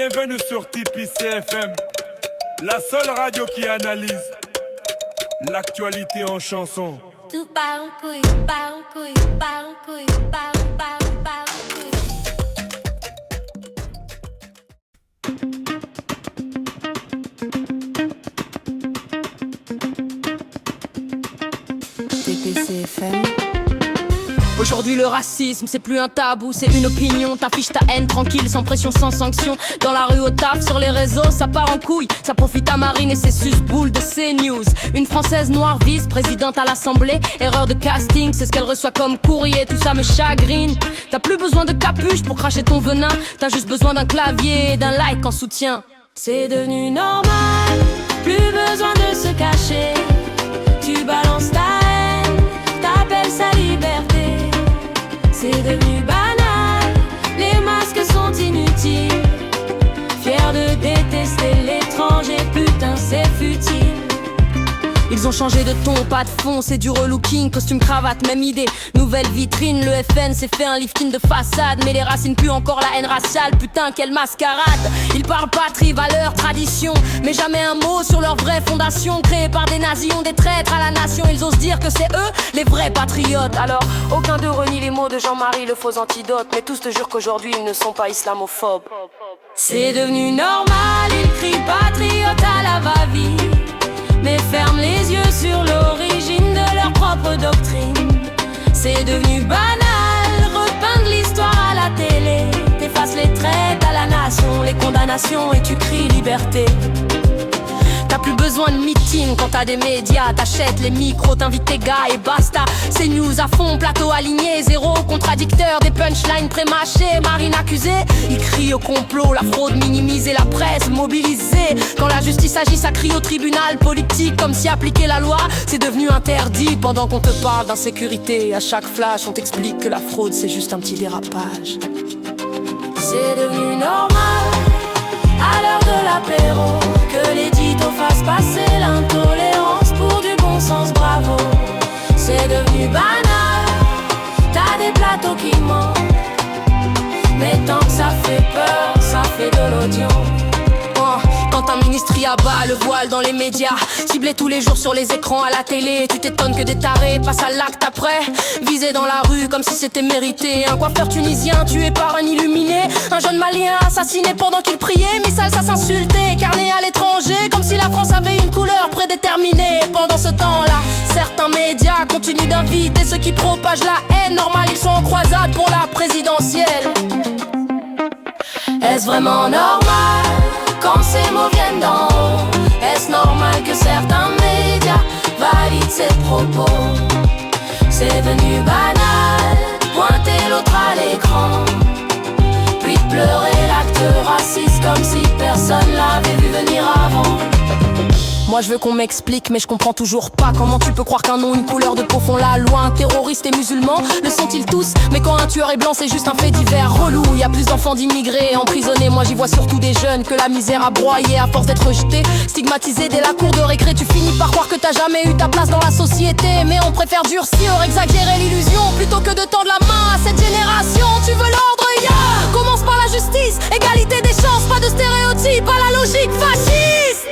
Bienvenue sur TPCFM, la seule radio qui analyse l'actualité en chanson. Tu pars en couille, pars en couille, pars en couille, pars en couille. TPCFM. Aujourd'hui le racisme c'est plus un tabou, c'est une opinion. T'affiches ta haine tranquille, sans pression, sans sanction. Dans la rue au taf, sur les réseaux, ça part en couille. Ça profite à Marine et ses susboules de CNews. Une française noire vice-présidente à l'Assemblée. Erreur de casting, c'est ce qu'elle reçoit comme courrier. Tout ça me chagrine. T'as plus besoin de capuche pour cracher ton venin. T'as juste besoin d'un clavier et d'un like en soutien. C'est devenu normal, plus besoin de se cacher. Tu balances ta haine, t'appelles ça liberté. C'est devenu banal, les masques sont inutiles. Fier de détester l'étranger, putain c'est futile. Ils ont changé de ton, pas de fond, c'est du relooking. Costume, cravate, même idée, nouvelle vitrine. Le FN s'est fait un lifting de façade. Mais les racines puent encore la haine raciale. Putain quelle mascarade. Ils parlent patrie, valeurs, tradition, mais jamais un mot sur leur vraie fondation. Créée par des nazis, ont des traîtres à la nation. Ils osent dire que c'est eux les vrais patriotes. Alors aucun d'eux renie les mots de Jean-Marie, le faux antidote. Mais tous te jurent qu'aujourd'hui ils ne sont pas islamophobes. C'est devenu normal, ils crient patriote à la va-vite, mais ferment les yeux sur l'origine de leur propre doctrine. C'est devenu banal, repeindre l'histoire à la télé. T'effaces les traites à la nation, les condamnations et tu cries liberté. T'as plus besoin de meeting quand t'as des médias. T'achètes les micros, t'invites tes gars et basta. C'est news à fond, plateau aligné, zéro contradicteur, des punchlines pré-mâchées. Marine accusée, il crie au complot, la fraude minimisée, la presse mobilisée. Quand la justice agit, ça crie au tribunal politique, comme si appliquer la loi c'est devenu interdit. Pendant qu'on te parle d'insécurité, à chaque flash on t'explique que la fraude c'est juste un petit dérapage. C'est devenu normal, à l'heure de l'apéro, que l'édito fasse passer l'intolérance pour du bon sens, bravo. C'est devenu banal, t'as des plateaux qui mentent, mais tant que ça fait peur, ça fait de l'audience. Quand un ministre y abat le voile dans les médias, ciblé tous les jours sur les écrans à la télé, tu t'étonnes que des tarés passent à l'acte après. Visé dans la rue comme si c'était mérité. Un coiffeur tunisien tué par un illuminé. Un jeune malien assassiné pendant qu'il priait. Missal ça s'insultait, carné à l'étranger, comme si la France avait une couleur prédéterminée. Pendant ce temps-là, certains médias continuent d'inviter ceux qui propagent la haine. Normal, ils sont en croisade pour la présidentielle. Est-ce vraiment normal quand ces mots viennent d'en haut? Est-ce normal que certains médias valident ces propos? C'est devenu banal, pointer l'autre à l'écran, puis pleurer l'acte raciste comme si personne l'avait vu venir avant. Moi je veux qu'on m'explique mais je comprends toujours pas. Comment tu peux croire qu'un nom, une couleur de peau font la loi? Un terroriste et musulman, le sont-ils tous? Mais quand un tueur est blanc c'est juste un fait divers relou. Y a plus d'enfants d'immigrés emprisonnés. Moi j'y vois surtout des jeunes que la misère a broyé. À force d'être rejetés, stigmatisés dès la cour de récré, tu finis par croire que t'as jamais eu ta place dans la société. Mais on préfère durcir, exagérer l'illusion, plutôt que de tendre la main à cette génération. Tu veux l'ordre, yeah! Commence par la justice, égalité des chances, pas de stéréotypes à la logique fasciste.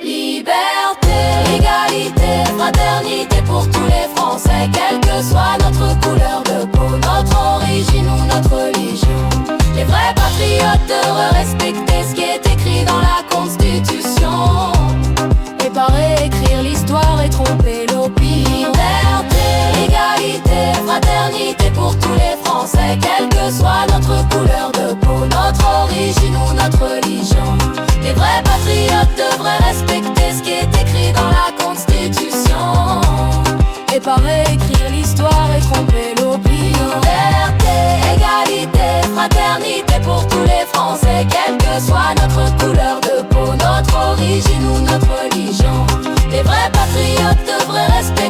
Liberté, égalité, fraternité pour tous les Français, quelle que soit notre couleur de peau, notre origine ou notre religion. Les vrais patriotes devraient respecter ce qui est écrit dans la Constitution, et pas réécrire l'histoire et tromper l'opinion. Liberté, égalité, fraternité pour tous les Français, quelle que soit notre couleur de peau, notre origine ou notre religion. Les vrais patriotes devraient respecter ce qui est écrit dans la Constitution, et pas réécrire l'histoire et tromper l'opinion. Liberté, égalité, fraternité pour tous les Français, quelle que soit notre couleur de peau, notre origine ou notre religion. Les vrais patriotes devraient respecter